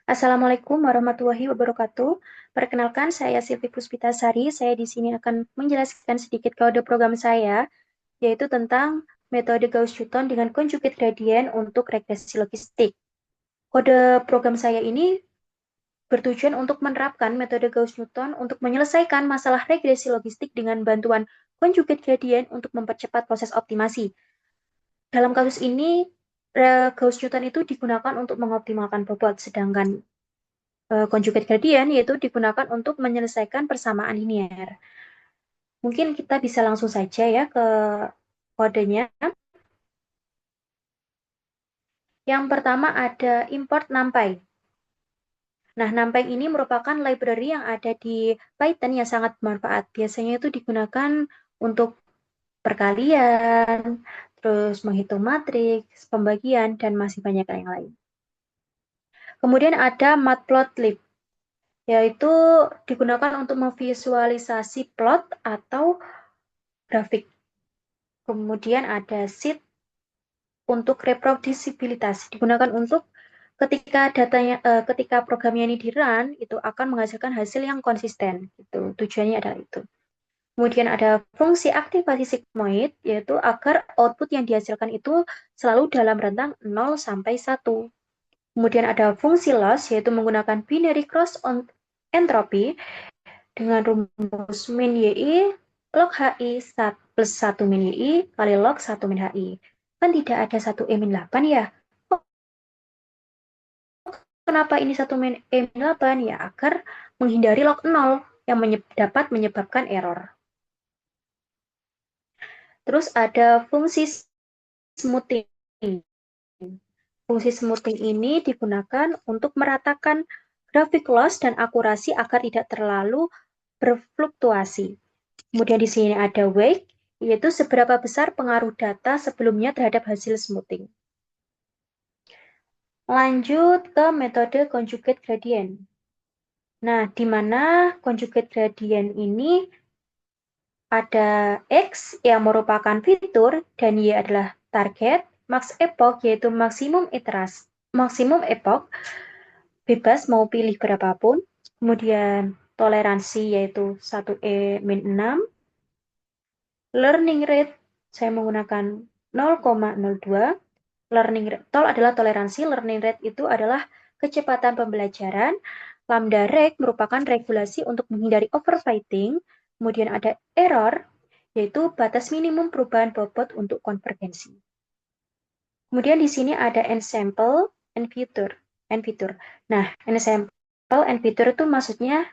Assalamualaikum warahmatullahi wabarakatuh. Perkenalkan, saya Silvi Puspitasari. Saya di sini akan menjelaskan sedikit kode program saya, yaitu tentang metode Gauss-Newton dengan conjugate gradient untuk regresi logistik. Kode program saya ini bertujuan untuk menerapkan metode Gauss-Newton untuk menyelesaikan masalah regresi logistik dengan bantuan conjugate gradient untuk mempercepat proses optimasi. Dalam kasus ini, Gauss-Newton itu digunakan untuk mengoptimalkan bobot, sedangkan conjugate gradient yaitu digunakan untuk menyelesaikan persamaan linear. Mungkin kita bisa langsung saja ya ke kodenya. Yang pertama ada import NumPy. Nah, NumPy ini merupakan library yang ada di Python yang sangat bermanfaat. Biasanya itu digunakan untuk perkalian, terus menghitung matriks, pembagian, dan masih banyak yang lain. Kemudian ada matplotlib, yaitu digunakan untuk memvisualisasi plot atau grafik. Kemudian ada sheet untuk reproducibilitas, digunakan untuk ketika programnya ini di-run, itu akan menghasilkan hasil yang konsisten. Gitu. Tujuannya adalah itu. Kemudian ada fungsi aktivasi sigmoid, yaitu agar output yang dihasilkan itu selalu dalam rentang 0 sampai 1. Kemudian ada fungsi loss, yaitu menggunakan binary cross entropy dengan rumus min YI log HI plus 1 min YI kali log 1 min HI. Kan tidak ada 1 E min 8 ya. Kenapa ini 1 min E min 8? Ya, agar menghindari log 0 yang dapat menyebabkan error. Terus ada fungsi smoothing. Fungsi smoothing ini digunakan untuk meratakan grafik loss dan akurasi agar tidak terlalu berfluktuasi. Kemudian di sini ada wake, yaitu seberapa besar pengaruh data sebelumnya terhadap hasil smoothing. Lanjut ke metode conjugate gradient. Nah, di mana conjugate gradient ini ada X yang merupakan fitur dan Y adalah target, max epoch yaitu maksimum epoch, bebas mau pilih berapapun, kemudian toleransi yaitu 1E-6, learning rate saya menggunakan 0,02, learning rate, adalah toleransi, learning rate itu adalah kecepatan pembelajaran, lambda reg merupakan regulasi untuk menghindari overfitting, kemudian ada error, yaitu batas minimum perubahan bobot untuk konvergensi. Kemudian di sini ada ensemble and fitur. Nah, ensemble and fitur itu maksudnya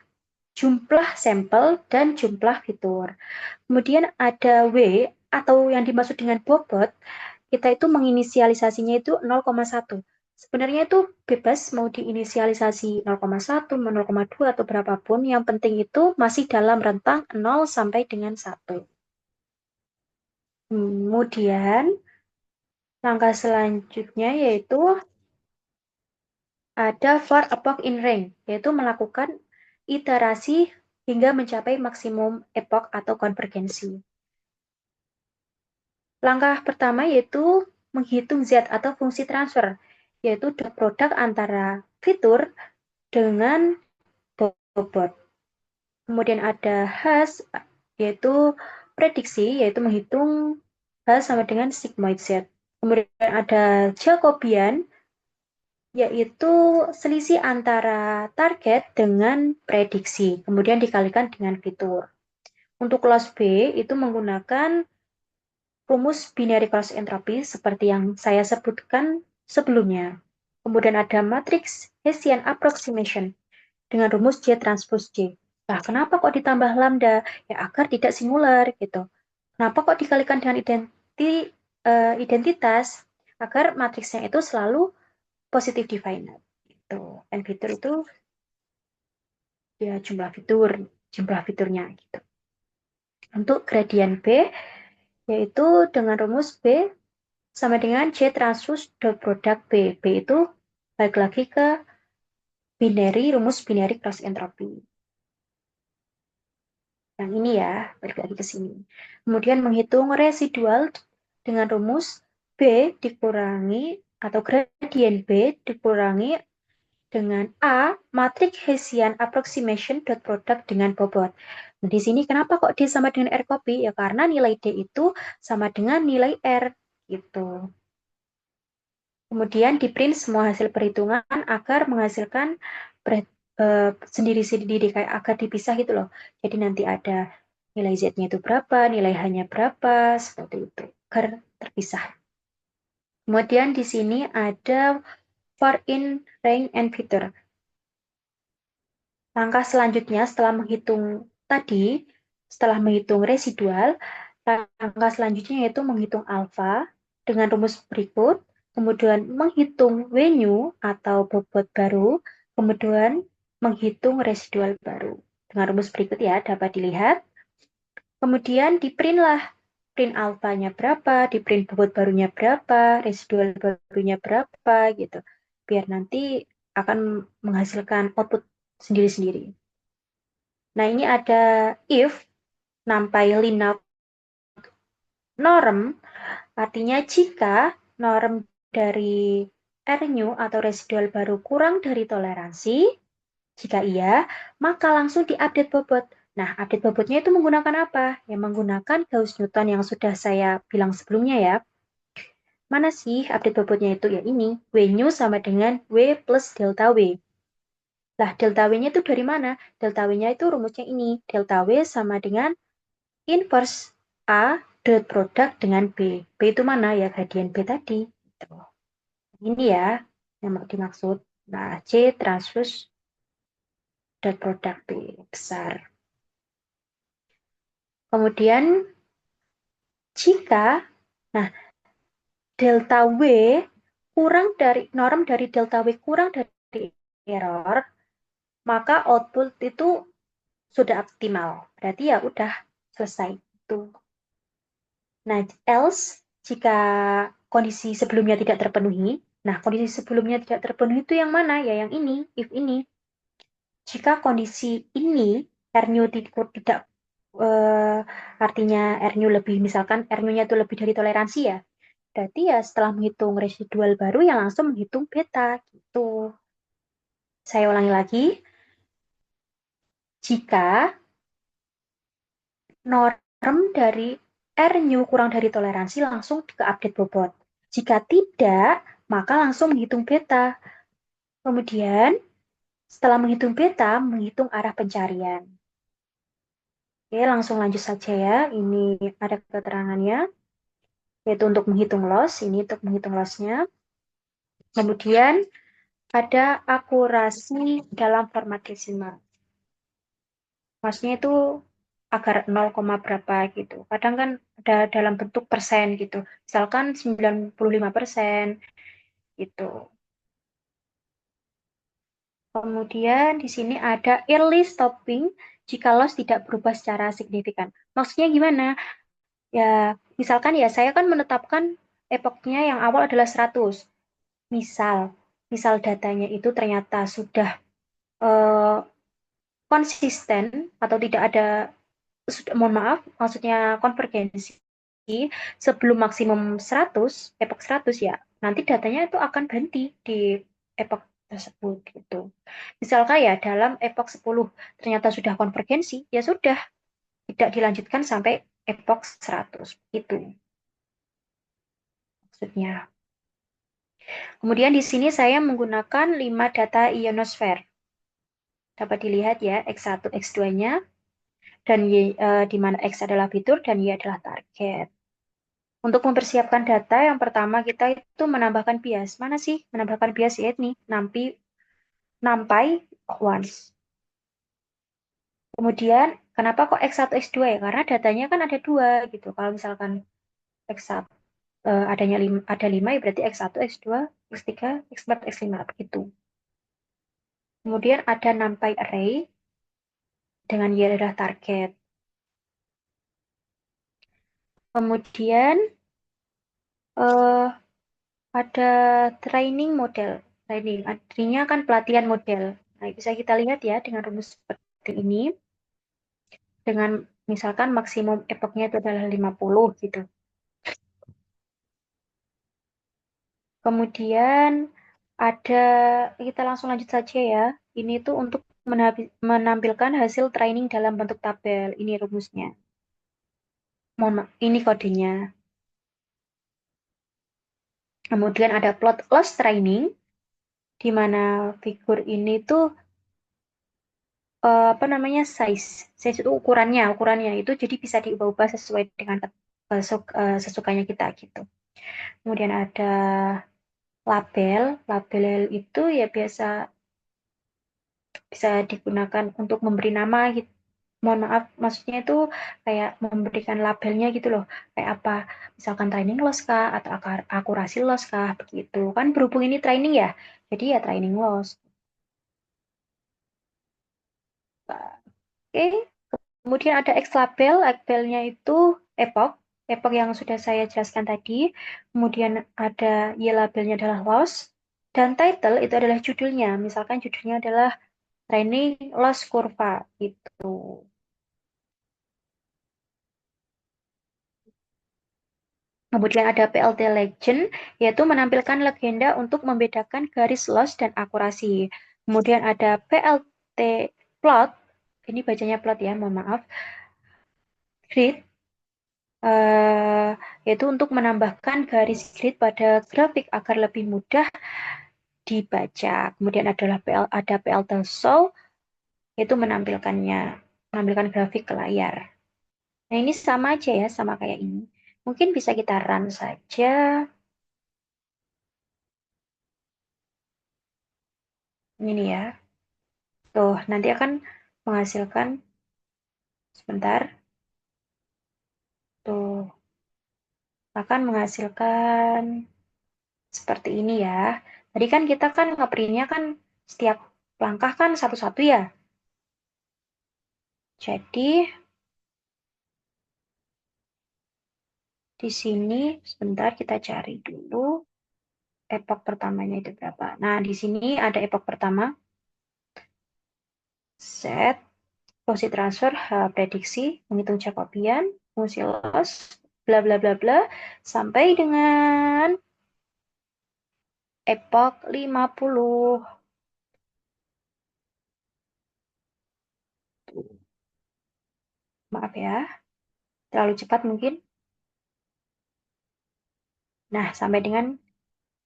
jumlah sampel dan jumlah fitur. Kemudian ada W atau yang dimaksud dengan bobot, kita itu menginisialisasinya itu 0,1. Sebenarnya itu bebas mau diinisialisasi 0,1, 0,2 atau berapapun, yang penting itu masih dalam rentang 0 sampai dengan 1. Kemudian langkah selanjutnya yaitu ada far epoch in range, yaitu melakukan iterasi hingga mencapai maksimum epoch atau konvergensi. Langkah pertama yaitu menghitung Z atau fungsi transfer, yaitu dot produk antara fitur dengan bobot. Kemudian ada hash, yaitu prediksi, yaitu menghitung hash sama dengan sigmoid Z. Kemudian ada Jacobian, yaitu selisih antara target dengan prediksi, kemudian dikalikan dengan fitur. Untuk loss B itu menggunakan rumus binary cross entropy seperti yang saya sebutkan sebelumnya. Kemudian ada matriks Hessian approximation dengan rumus J transpose J. Nah, kenapa kok ditambah lambda? Ya, agar tidak singular gitu. Kenapa kok dikalikan dengan identitas? Agar matriksnya itu selalu positive definite. Gitu. Dan fitur itu ya jumlah fiturnya gitu. Untuk gradient B yaitu dengan rumus B sama dengan C transpose dot product B. B itu balik lagi ke rumus binary cross entropy. Yang ini ya, balik lagi ke sini. Kemudian menghitung residual dengan rumus B dikurangi atau gradient B dikurangi dengan A, matriks Hessian approximation dot product dengan bobot. Nah, di sini kenapa kok D sama dengan R copy? Ya karena nilai D itu sama dengan nilai R gitu. Kemudian di print semua hasil perhitungan agar menghasilkan sendiri-sendiri kayak agar dipisah gitu loh. Jadi nanti ada nilai Z-nya itu berapa, nilai H-nya berapa, seperti itu. Agar terpisah. Kemudian di sini ada for in range and feature. Langkah selanjutnya setelah menghitung residual, langkah selanjutnya yaitu menghitung alfa dengan rumus berikut, kemudian menghitung venue atau bobot baru, kemudian menghitung residual baru. Dengan rumus berikut ya, dapat dilihat. Kemudian di print lah, print alfanya berapa, di print bobot barunya berapa, residual barunya berapa gitu. Biar nanti akan menghasilkan output sendiri-sendiri. Nah, ini ada if nampai lina norm, artinya jika norm dari R-new atau residual baru kurang dari toleransi, jika iya, maka langsung diupdate bobot. Nah, update bobotnya itu menggunakan apa? Ya, menggunakan Gauss-Newton yang sudah saya bilang sebelumnya ya. Mana sih update bobotnya itu? Ya ini, W-new sama dengan W plus delta W. Lah, delta W-nya itu dari mana? Delta W-nya itu rumusnya ini. Delta W sama dengan inverse A dot product dengan B. B itu mana? Ya gradien B tadi. Gitu. Ini ya yang dimaksud. Nah, C transpose dot product B besar. Kemudian jika, nah, delta W kurang dari, norm dari delta W kurang dari error, maka output itu sudah optimal. Berarti ya udah selesai. Itu. Nah, else jika kondisi sebelumnya tidak terpenuhi, nah kondisi sebelumnya tidak terpenuhi itu yang mana? Ya yang ini, if ini. Jika kondisi ini R-new tidak artinya R-new lebih, misalkan R-new-nya itu lebih dari toleransi ya, berarti ya setelah menghitung residual baru yang langsung menghitung beta gitu. Saya ulangi lagi, jika norm dari R-new kurang dari toleransi langsung ke update bobot. Jika tidak, maka langsung menghitung beta. Kemudian, setelah menghitung beta, menghitung arah pencarian. Oke, langsung lanjut saja ya. Ini ada keterangannya, yaitu untuk menghitung loss. Ini untuk menghitung loss-nya. Kemudian, ada akurasi dalam format desimal. Maksudnya itu agar 0, berapa gitu. Kadang kan ada dalam bentuk persen gitu. Misalkan 95% gitu. Kemudian di sini ada early stopping jika loss tidak berubah secara signifikan. Maksudnya gimana? Ya, misalkan ya saya kan menetapkan epoknya yang awal adalah 100. Misal datanya itu ternyata sudah eh, konsisten atau tidak ada, mohon maaf, maksudnya konvergensi sebelum maksimum 100, epok 100 ya, nanti datanya itu akan berhenti di epok tersebut gitu. Misalkan ya dalam epok 10 ternyata sudah konvergensi, ya sudah tidak dilanjutkan sampai epok 100 itu maksudnya. Kemudian di sini saya menggunakan 5 data ionosfer. Dapat dilihat ya X1, X2-nya, dan Y, di mana X adalah fitur dan Y adalah target. Untuk mempersiapkan data, yang pertama kita itu menambahkan bias. Mana sih menambahkan bias ya ini? Nampai once. Kemudian, kenapa kok X1, X2 ya? Karena datanya kan ada 2 gitu. Kalau misalkan X1, ada 5, ya berarti X1, X2, X3, X4, X5 begitu. Kemudian ada NumPy array dengan Y adalah target. Kemudian eh, ada training model. Training artinya kan pelatihan model. Nah, bisa kita lihat ya dengan rumus seperti ini. Dengan misalkan maksimum epoknya itu adalah 50 gitu. Kemudian Ada, kita langsung lanjut saja ya. Ini tuh untuk menampilkan hasil training dalam bentuk tabel. Ini rumusnya. Ini kodenya. Kemudian ada plot loss training, di mana figur ini tuh apa namanya size itu ukurannya itu jadi bisa diubah-ubah sesuai dengan sesukanya kita gitu. Kemudian ada label itu ya biasa bisa digunakan untuk memberi nama gitu. Mohon maaf, maksudnya itu kayak memberikan labelnya gitu loh, kayak apa, misalkan training loss kah, atau akurasi loss kah, begitu. Kan berhubung ini training ya, jadi ya training loss. Oke, kemudian ada X label, labelnya itu epoch, epoch yang sudah saya jelaskan tadi. Kemudian ada Y labelnya adalah loss, dan title itu adalah judulnya. Misalkan judulnya adalah training loss kurva gitu. Kemudian ada PLT Legend, yaitu menampilkan legenda untuk membedakan garis loss dan akurasi. Kemudian ada PLT Plot, ini bacanya plot ya, mohon maaf. Grid, eh, yaitu untuk menambahkan garis grid pada grafik agar lebih mudah dibaca. Kemudian ada PLT Show, yaitu menampilkan grafik ke layar. Nah, ini sama aja ya, sama kayak ini. Mungkin bisa kita run saja. Ini ya. Tuh, nanti akan menghasilkan, sebentar, tuh, akan menghasilkan seperti ini ya. Tadi kan kita kan ngeprintnya kan setiap langkah kan satu-satu ya. Jadi, di sini, sebentar kita cari dulu epoch pertamanya itu berapa. Nah, di sini ada epoch pertama, set, posisi transfer, prediksi, menghitung Jacobian, fungsi loss, bla bla bla bla, sampai dengan epoch 50. Maaf ya, terlalu cepat mungkin. Nah, sampai dengan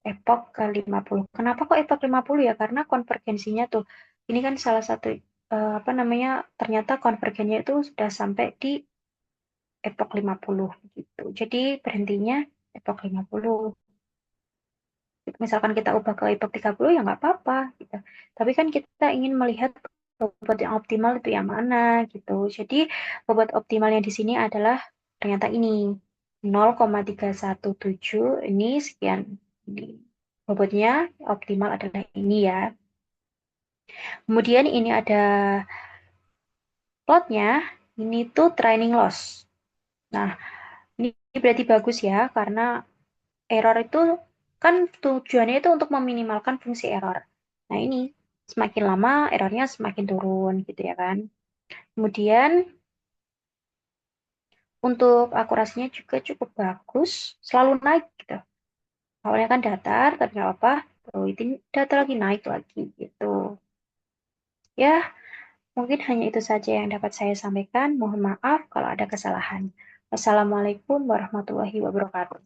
epoch ke-50. Kenapa kok epoch 50 ya? Karena konvergensinya tuh, ini kan salah satu, apa namanya, ternyata konvergennya itu sudah sampai di epoch 50 gitu. Jadi berhentinya epoch 50. Misalkan kita ubah ke epoch 30 ya nggak apa-apa gitu. Tapi kan kita ingin melihat bobot yang optimal itu yang mana gitu. Jadi bobot optimalnya di sini adalah ternyata ini 0,317 ini sekian ini. Bobotnya optimal adalah ini ya. Kemudian ini ada plotnya, ini tuh training loss. Nah, ini berarti bagus ya, karena error itu kan tujuannya itu untuk meminimalkan fungsi error. Nah, ini semakin lama errornya semakin turun gitu ya kan. Kemudian untuk akurasinya juga cukup bagus, selalu naik gitu. Awalnya kan datar, tapi nggak apa-apa. Tuh, itu datar lagi naik lagi gitu. Ya, mungkin hanya itu saja yang dapat saya sampaikan. Mohon maaf kalau ada kesalahan. Wassalamualaikum warahmatullahi wabarakatuh.